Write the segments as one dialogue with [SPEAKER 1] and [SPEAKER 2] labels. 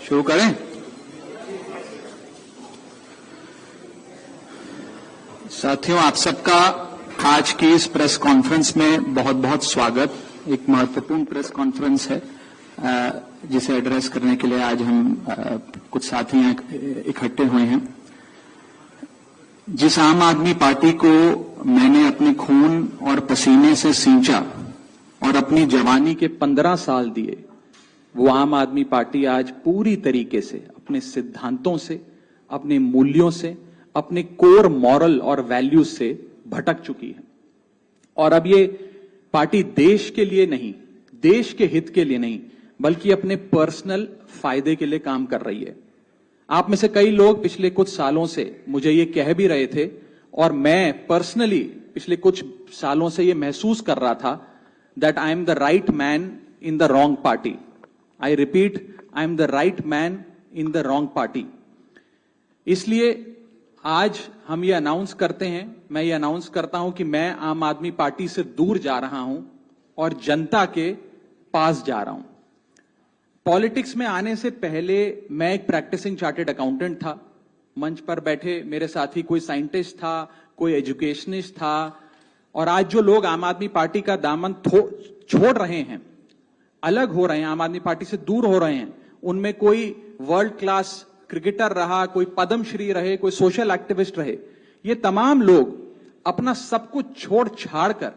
[SPEAKER 1] शुरू करें। साथियों, आप सबका आज की इस प्रेस कॉन्फ्रेंस में बहुत बहुत स्वागत। एक महत्वपूर्ण प्रेस कॉन्फ्रेंस है जिसे एड्रेस करने के लिए आज हम कुछ साथी इकट्ठे हुए हैं। जिस आम आदमी पार्टी को मैंने अपने खून और पसीने से सींचा और अपनी जवानी के 15 साल दिए, वो आम आदमी पार्टी आज पूरी तरीके से अपने सिद्धांतों से, अपने मूल्यों से, अपने कोर मॉरल और वैल्यूज से भटक चुकी है। और अब ये पार्टी देश के लिए नहीं, देश के हित के लिए नहीं, बल्कि अपने पर्सनल फायदे के लिए काम कर रही है। आप में से कई लोग पिछले कुछ सालों से मुझे ये कह भी रहे थे और मैं पर्सनली पिछले कुछ सालों से ये महसूस कर रहा था that I am the right man in the wrong party. I repeat, I am the right man in the wrong party. इसलिए आज हम ये अनाउंस करते हैं, मैं ये अनाउंस करता हूं कि मैं आम आदमी पार्टी से दूर जा रहा हूं और जनता के पास जा रहा हूं। पॉलिटिक्स में आने से पहले मैं एक प्रैक्टिसिंग चार्टर्ड अकाउंटेंट था। मंच पर बैठे मेरे साथी कोई साइंटिस्ट था, कोई एजुकेशनिस्ट था, और आज जो लोग आम आदमी पार्टी का दामन छोड़ रहे हैं, अलग हो रहे हैं, आम आदमी पार्टी से दूर हो रहे हैं, उनमें कोई वर्ल्ड क्लास क्रिकेटर रहा, कोई पद्मश्री रहे, कोई सोशल एक्टिविस्ट रहे, ये तमाम लोग अपना सब कुछ छोड़ छाड़ कर,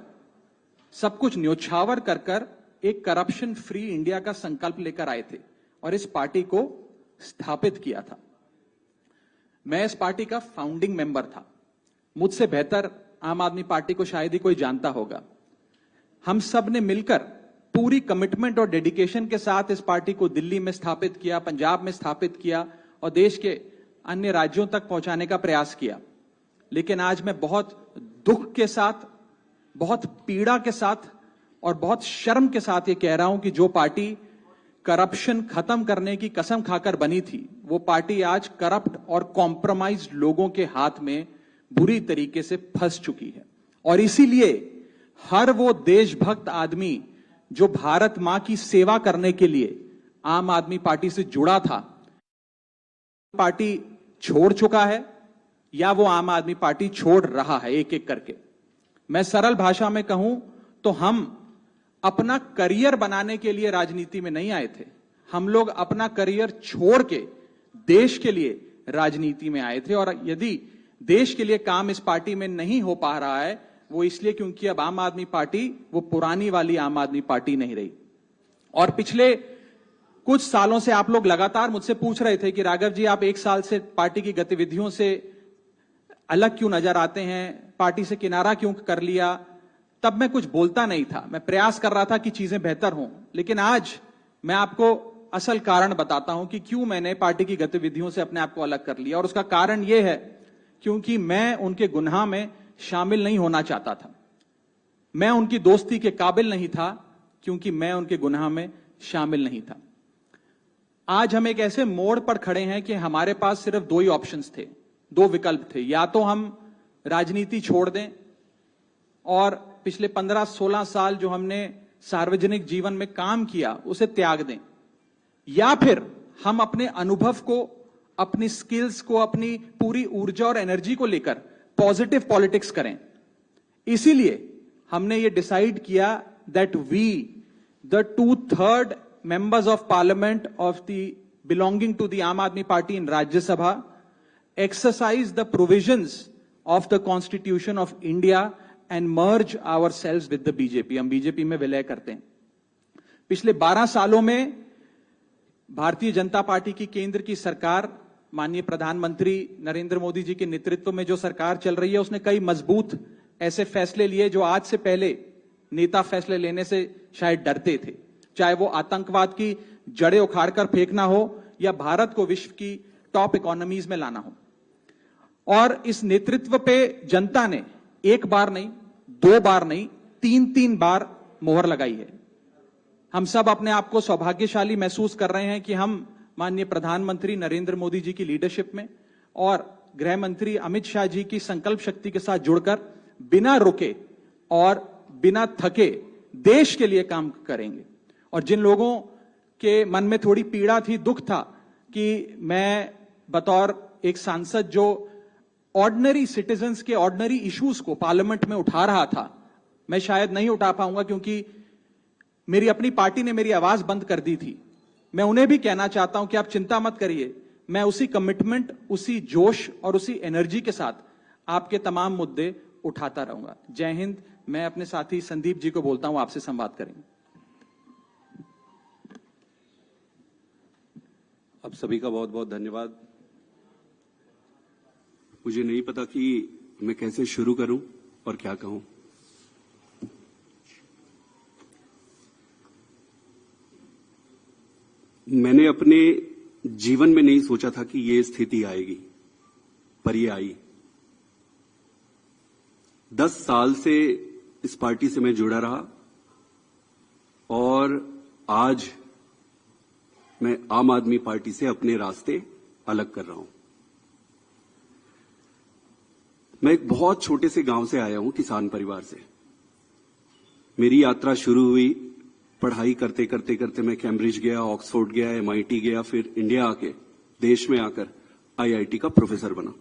[SPEAKER 1] सब कुछ न्योछावर कर कर एक करप्शन फ्री इंडिया का संकल्प लेकर आए थे और इस पार्टी को स्थापित किया था। मैं इस पार्टी का फाउंडिंग मेंबर था। मुझसे बेहतर आम आदमी पार्टी को शायद ही कोई जानता होगा। हम सब ने मिलकर पूरी कमिटमेंट और डेडिकेशन के साथ इस पार्टी को दिल्ली में स्थापित किया, पंजाब में स्थापित किया और देश के अन्य राज्यों तक पहुंचाने का प्रयास किया। लेकिन आज मैं बहुत दुख के साथ, बहुत पीड़ा के साथ और बहुत शर्म के साथ ये कह रहा हूं कि जो पार्टी करप्शन खत्म करने की कसम खाकर बनी थी, वो पार्टी आज करप्ट और कॉम्प्रोमाइज्ड लोगों के हाथ में बुरी तरीके से फंस चुकी है। और इसीलिए हर वो देशभक्त आदमी जो भारत मां की सेवा करने के लिए आम आदमी पार्टी से जुड़ा था, पार्टी छोड़ चुका है या वो आम आदमी पार्टी छोड़ रहा है एक एक करके। मैं सरल भाषा में कहूं तो हम अपना करियर बनाने के लिए राजनीति में नहीं आए थे। हम लोग अपना करियर छोड़ के देश के लिए राजनीति में आए थे। और यदि देश के लिए काम इस पार्टी में नहीं हो पा रहा है, वो इसलिए क्योंकि अब आम आदमी पार्टी वो पुरानी वाली आम आदमी पार्टी नहीं रही। और पिछले कुछ सालों से आप लोग लगातार मुझसे पूछ रहे थे कि राघव जी, आप एक साल से पार्टी की गतिविधियों से अलग क्यों नजर आते हैं, पार्टी से किनारा क्यों कर लिया। तब मैं कुछ बोलता नहीं था, मैं प्रयास कर रहा था कि चीजें बेहतर हों। लेकिन आज मैं आपको असल कारण बताता हूं कि क्यों मैंने पार्टी की गतिविधियों से अपने आप को अलग कर लिया। और उसका कारण यह है क्योंकि मैं उनके गुनाह में शामिल नहीं होना चाहता था। मैं उनकी दोस्ती के काबिल नहीं था क्योंकि मैं उनके गुनाह में शामिल नहीं था। आज हम एक ऐसे मोड़ पर खड़े हैं कि हमारे पास सिर्फ दो ही ऑप्शंस थे, दो विकल्प थे। या तो हम राजनीति छोड़ दें और पिछले 15-16 साल जो हमने सार्वजनिक जीवन में काम किया उसे त्याग दें, या फिर हम अपने अनुभव को, अपनी स्किल्स को, अपनी पूरी ऊर्जा और एनर्जी को लेकर पॉजिटिव पॉलिटिक्स करें। इसीलिए हमने ये डिसाइड किया that we the 2/3 members of parliament of the belonging to the Aam Aadmi Party in Rajya Sabha exercise the provisions of the Constitution of India and merge ourselves with the BJP। हम BJP में विलय करते हैं। पिछले 12 सालों में Bharatiya Janata party की केंद्र की सरकार, माननीय प्रधानमंत्री नरेंद्र मोदी जी के नेतृत्व में जो सरकार चल रही है, उसने कई मजबूत ऐसे फैसले लिए जो आज से पहले नेता फैसले लेने से शायद डरते थे। चाहे वो आतंकवाद की जड़ें उखाड़कर फेंकना हो या भारत को विश्व की टॉप इकोनॉमीज में लाना हो। और इस नेतृत्व पे जनता ने एक बार नहीं, दो बार नहीं, 3-3 बार मोहर लगाई है। हम सब अपने आप को सौभाग्यशाली महसूस कर रहे हैं कि हम माननीय प्रधानमंत्री नरेंद्र मोदी जी की लीडरशिप में और गृह मंत्री अमित शाह जी की संकल्प शक्ति के साथ जुड़कर बिना रुके और बिना थके देश के लिए काम करेंगे। और जिन लोगों के मन में थोड़ी पीड़ा थी, दुख था कि मैं बतौर एक सांसद जो ऑर्डिनरी सिटीजन्स के ऑर्डिनरी इश्यूज को पार्लियामेंट में उठा रहा था, मैं शायद नहीं उठा पाऊंगा क्योंकि मेरी अपनी पार्टी ने मेरी आवाज बंद कर दी थी। मैं उन्हें भी कहना चाहता हूं कि आप चिंता मत करिए, मैं उसी कमिटमेंट, उसी जोश और उसी एनर्जी के साथ आपके तमाम मुद्दे उठाता रहूंगा। जय हिंद। मैं अपने साथी संदीप जी को बोलता हूं, आपसे संवाद करेंगे।
[SPEAKER 2] आप सभी का बहुत बहुत धन्यवाद। मुझे नहीं पता कि मैं कैसे शुरू करूं और क्या कहूं। मैंने अपने जीवन में नहीं सोचा था कि ये स्थिति आएगी, पर ये आई। 10 साल से इस पार्टी से मैं जुड़ा रहा और आज मैं आम आदमी पार्टी से अपने रास्ते अलग कर रहा हूं। मैं एक बहुत छोटे से गांव से आया हूं, किसान परिवार से। मेरी यात्रा शुरू हुई पढ़ाई करते करते करते। मैं कैम्ब्रिज गया, ऑक्सफोर्ड गया, MIT गया, फिर इंडिया आके, देश में आकर IIT का प्रोफेसर बना।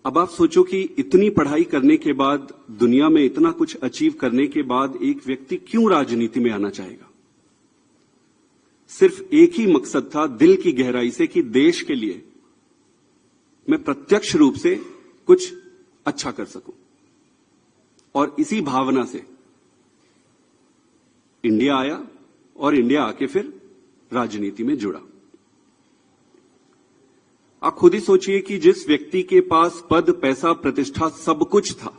[SPEAKER 2] अब आप सोचो कि इतनी पढ़ाई करने के बाद, दुनिया में इतना कुछ अचीव करने के बाद एक व्यक्ति क्यों राजनीति में आना चाहेगा? सिर्फ एक ही मकसद था दिल की गहराई से कि देश के लिए मैं प्रत्यक्ष रूप से कुछ अच्छा कर सकूं। और इसी भावना से इंडिया आया और इंडिया आके फिर राजनीति में जुड़ा। आप खुद ही सोचिए कि जिस व्यक्ति के पास पद, पैसा, प्रतिष्ठा सब कुछ था,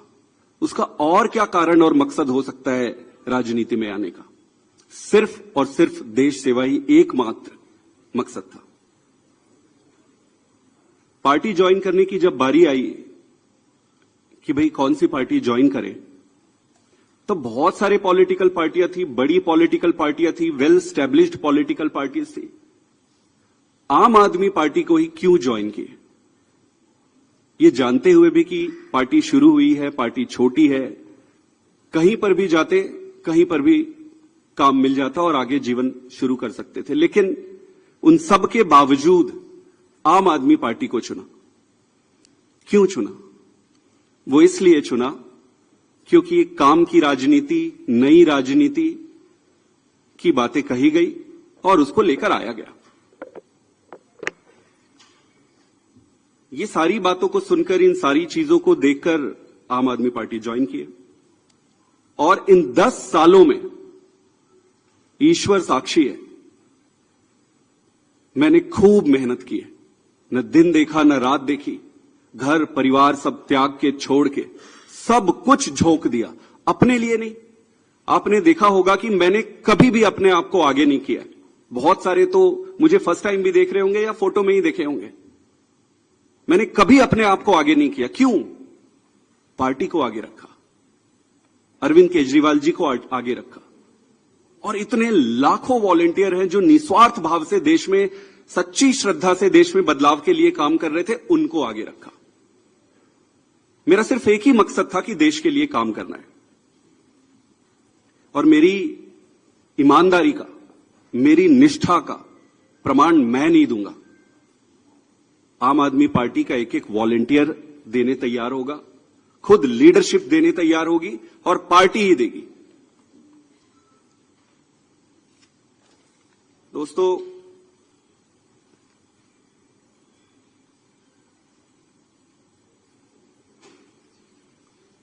[SPEAKER 2] उसका और क्या कारण और मकसद हो सकता है राजनीति में आने का? सिर्फ और सिर्फ देश सेवा ही एकमात्र मकसद था। पार्टी ज्वाइन करने की जब बारी आई कि भाई कौन सी पार्टी ज्वाइन करें, तो बहुत सारे पॉलिटिकल पार्टियां थी, बड़ी पॉलिटिकल पार्टियां थी, वेल स्टैब्लिश्ड पॉलिटिकल पार्टीज थी। आम आदमी पार्टी को ही क्यों ज्वाइन किए? ये जानते हुए भी कि पार्टी शुरू हुई है, पार्टी छोटी है, कहीं पर भी जाते, कहीं पर भी काम मिल जाता और आगे जीवन शुरू कर सकते थे। लेकिन उन सब के बावजूद आम आदमी पार्टी को चुना। क्यों चुना? वो इसलिए चुना क्योंकि काम की राजनीति, नई राजनीति की बातें कही गई और उसको लेकर आया गया। ये सारी बातों को सुनकर, इन सारी चीजों को देखकर आम आदमी पार्टी ज्वाइन किए। और इन 10 सालों में ईश्वर साक्षी है, मैंने खूब मेहनत की है। न दिन देखा, न रात देखी, घर परिवार सब त्याग के, छोड़ के सब कुछ झोंक दिया। अपने लिए नहीं। आपने देखा होगा कि मैंने कभी भी अपने आप को आगे नहीं किया। बहुत सारे तो मुझे फर्स्ट टाइम भी देख रहे होंगे या फोटो में ही देखे होंगे। मैंने कभी अपने आप को आगे नहीं किया। क्यों? पार्टी को आगे रखा, अरविंद केजरीवाल जी को आगे रखा। और इतने लाखों वॉलंटियर हैं जो निस्वार्थ भाव से देश में, सच्ची श्रद्धा से देश में बदलाव के लिए काम कर रहे थे, उनको आगे रखा। मेरा सिर्फ एक ही मकसद था कि देश के लिए काम करना है। और मेरी ईमानदारी का, मेरी निष्ठा का प्रमाण मैं नहीं दूंगा। आम आदमी पार्टी का एक एक वॉलंटियर देने तैयार होगा, खुद लीडरशिप देने तैयार होगी और पार्टी ही देगी। दोस्तों,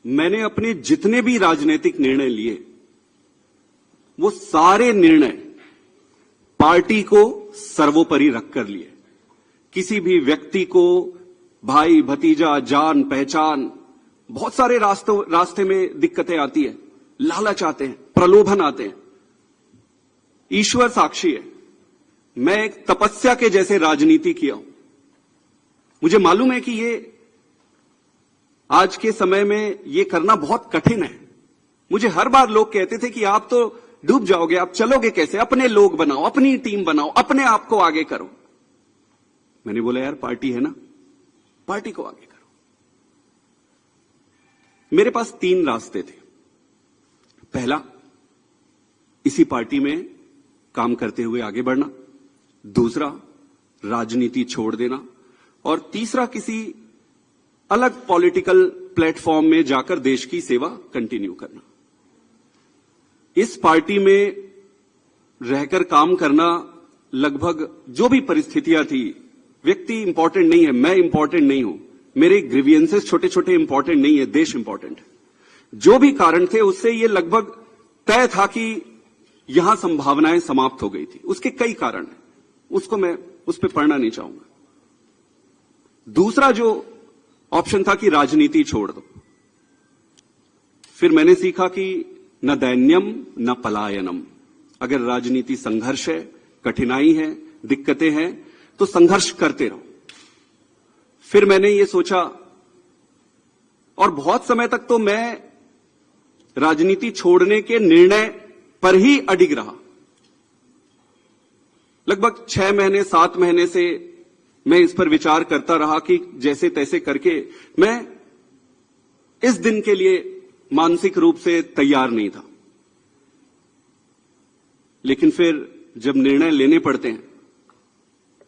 [SPEAKER 2] मैंने अपने जितने भी राजनीतिक निर्णय लिए, वो सारे निर्णय पार्टी को सर्वोपरि रखकर लिए। किसी भी व्यक्ति को भाई, भतीजा, जान पहचान, बहुत सारे रास्ते में दिक्कतें आती है, लालच आते हैं, प्रलोभन आते हैं। ईश्वर साक्षी है, मैं एक तपस्या के जैसे राजनीति किया हूं। मुझे मालूम है कि ये आज के समय में ये करना बहुत कठिन है। मुझे हर बार लोग कहते थे कि आप तो डूब जाओगे, आप चलोगे कैसे? अपने लोग बनाओ, अपनी टीम बनाओ, अपने आप को आगे करो। मैंने बोला यार, पार्टी है ना, पार्टी को आगे करो। मेरे पास 3 रास्ते थे। पहला, इसी पार्टी में काम करते हुए आगे बढ़ना। दूसरा राजनीति छोड़ देना, और तीसरा किसी अलग पॉलिटिकल प्लेटफॉर्म में जाकर देश की सेवा कंटिन्यू करना। इस पार्टी में रहकर काम करना, लगभग जो भी परिस्थितियां थी, व्यक्ति इंपॉर्टेंट नहीं है, मैं इंपॉर्टेंट नहीं हूं, मेरे ग्रीवियंसेस छोटे छोटे इंपॉर्टेंट नहीं है, देश इंपॉर्टेंट है। जो भी कारण थे उससे ये लगभग तय था कि यहां संभावनाएं समाप्त हो गई थी। उसके कई कारण हैं, उसको मैं उस पर पढ़ना नहीं चाहूंगा। दूसरा जो ऑप्शन था कि राजनीति छोड़ दो, फिर मैंने सीखा कि न दैन्यम न पलायनम। अगर राजनीति संघर्ष है, कठिनाई है, दिक्कतें हैं, तो संघर्ष करते रहो। फिर मैंने ये सोचा, और बहुत समय तक तो मैं राजनीति छोड़ने के निर्णय पर ही अडिग रहा। लगभग 6 महीने 7 महीने से मैं इस पर विचार करता रहा कि जैसे तैसे करके मैं इस दिन के लिए मानसिक रूप से तैयार नहीं था। लेकिन फिर जब निर्णय लेने पड़ते हैं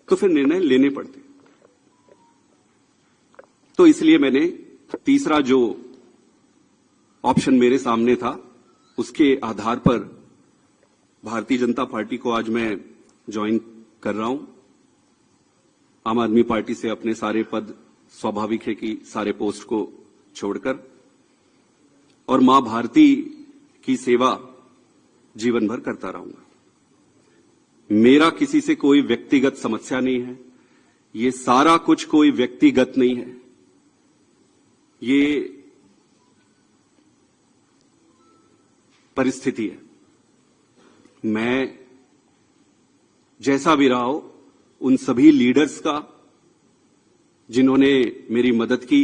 [SPEAKER 2] तो फिर निर्णय लेने पड़ते हैं। तो इसलिए मैंने तीसरा जो ऑप्शन मेरे सामने था, उसके आधार पर भारतीय जनता पार्टी को आज मैं ज्वाइन कर रहा हूं। आम आदमी पार्टी से अपने सारे पद, स्वाभाविक है कि सारे पोस्ट को छोड़कर, और मां भारती की सेवा जीवन भर करता रहूंगा। मेरा किसी से कोई व्यक्तिगत समस्या नहीं है, ये सारा कुछ कोई व्यक्तिगत नहीं है, ये परिस्थिति है। मैं जैसा भी रहा हो, उन सभी लीडर्स का जिन्होंने मेरी मदद की,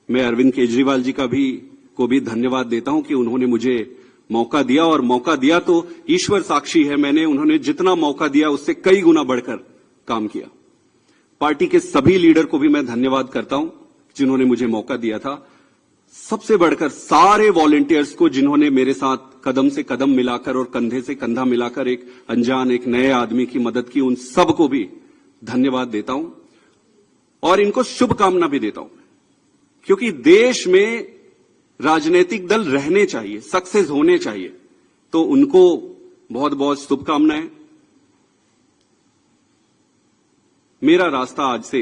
[SPEAKER 2] मैं अरविंद केजरीवाल जी को भी धन्यवाद देता हूं कि उन्होंने मुझे मौका दिया, और मौका दिया तो ईश्वर साक्षी है, मैंने उन्होंने जितना मौका दिया उससे कई गुना बढ़कर काम किया। पार्टी के सभी लीडर को भी मैं धन्यवाद करता हूं जिन्होंने मुझे मौका दिया था। सबसे बढ़कर सारे वॉलंटियर्स को जिन्होंने मेरे साथ कदम से कदम मिलाकर और कंधे से कंधा मिलाकर एक अनजान, एक नए आदमी की मदद की, उन सबको भी धन्यवाद देता हूं और इनको शुभकामना भी देता हूं, क्योंकि देश में राजनीतिक दल रहने चाहिए, सक्सेस होने चाहिए, तो उनको बहुत बहुत शुभकामनाएं। मेरा रास्ता आज से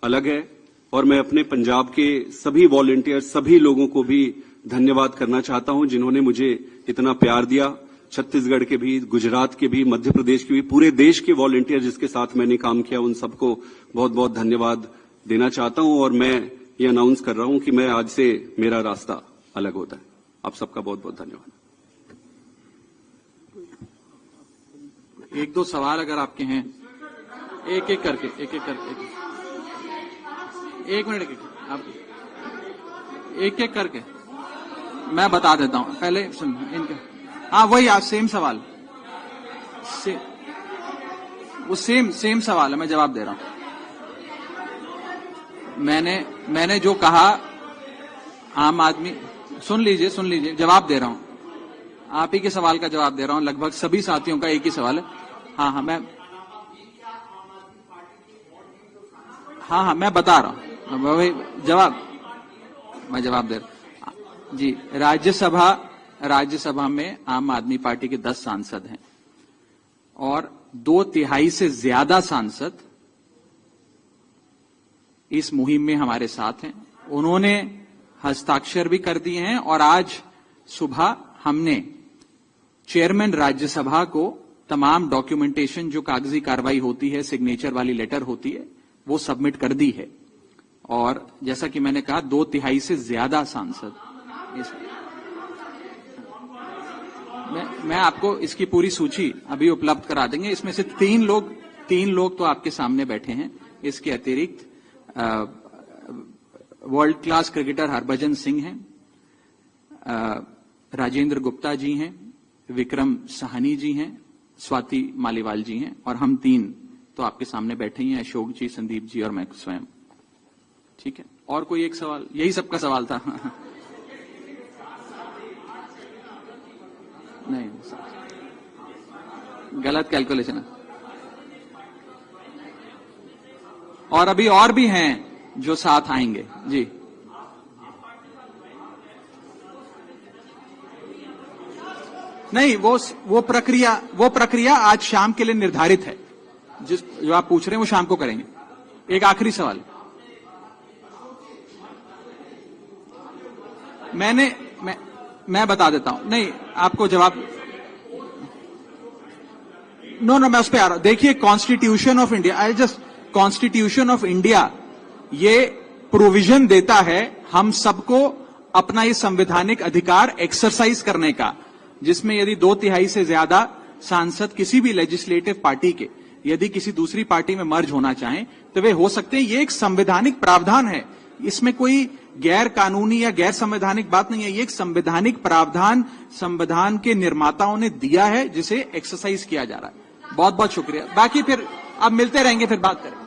[SPEAKER 2] अलग है और मैं अपने पंजाब के सभी वॉलंटियर, सभी लोगों को भी धन्यवाद करना चाहता हूं जिन्होंने मुझे इतना प्यार दिया। छत्तीसगढ़ के भी, गुजरात के भी, मध्य प्रदेश के भी, पूरे देश के वॉलंटियर जिसके साथ मैंने काम किया, उन सबको बहुत बहुत धन्यवाद देना चाहता हूं। और मैं ये अनाउंस कर रहा हूं कि मैं आज से मेरा रास्ता अलग होता है। आप सबका बहुत बहुत धन्यवाद।
[SPEAKER 1] एक दो सवाल अगर आपके हैं, एक एक करके एक मिनट आप एक एक करके मैं बता देता हूं। पहले सुन इनके, हाँ वही आज सेम सवाल, वो सेम सवाल है, मैं जवाब दे रहा हूं। मैंने जो कहा, आम आदमी, सुन लीजिए, जवाब दे रहा हूं। आप ही के सवाल का जवाब दे रहा हूं, लगभग सभी साथियों का एक ही सवाल है। हाँ मैं बता रहा हूं, वही मैं जवाब दे रहा हूं जी। राज्यसभा में आम आदमी पार्टी के 10 सांसद हैं और 2/3 से ज्यादा सांसद इस मुहिम में हमारे साथ हैं। उन्होंने हस्ताक्षर भी कर दिए हैं और आज सुबह हमने चेयरमैन राज्यसभा को तमाम डॉक्यूमेंटेशन, जो कागजी कार्रवाई होती है, सिग्नेचर वाली लेटर होती है, वो सबमिट कर दी है। और जैसा कि मैंने कहा, 2/3 से ज्यादा सांसद मैं आपको इसकी पूरी सूची अभी उपलब्ध करा देंगे। इसमें से तीन लोग तो आपके सामने बैठे हैं। इसके अतिरिक्त world class cricketer Harbhajan Singh हैं, राजेंद्र गुप्ता जी हैं, विक्रम साहनी जी हैं, स्वाति मालीवाल जी हैं, और हम 3 तो आपके सामने बैठे ही हैं, अशोक जी, संदीप जी और मैं स्वयं। ठीक है, और कोई एक सवाल? यही सबका सवाल था। नहीं, गलत कैलकुलेशन है। और अभी और भी हैं जो साथ आएंगे। जी, नहीं, वो प्रक्रिया आज शाम के लिए निर्धारित है। जो आप पूछ रहे हैं वो शाम को करेंगे। एक आखिरी सवाल, मैं बता देता हूं। नहीं, आपको जवाब, नो, मैं उस पर आ रहा हूं। देखिए, कॉन्स्टिट्यूशन ऑफ इंडिया ये प्रोविजन देता है हम सबको अपना ये संवैधानिक अधिकार एक्सरसाइज करने का, जिसमें यदि 2/3 से ज्यादा सांसद किसी भी लेजिस्लेटिव पार्टी के यदि किसी दूसरी पार्टी में मर्ज होना चाहें तो वे हो सकते हैं। ये एक संवैधानिक प्रावधान है, इसमें कोई गैर कानूनी या गैर संवैधानिक बात नहीं है। ये एक संवैधानिक प्रावधान संविधान के निर्माताओं ने दिया है, जिसे एक्सरसाइज किया जा रहा है। बहुत बहुत शुक्रिया। बाकी फिर अब मिलते रहेंगे, फिर बात करेंगे।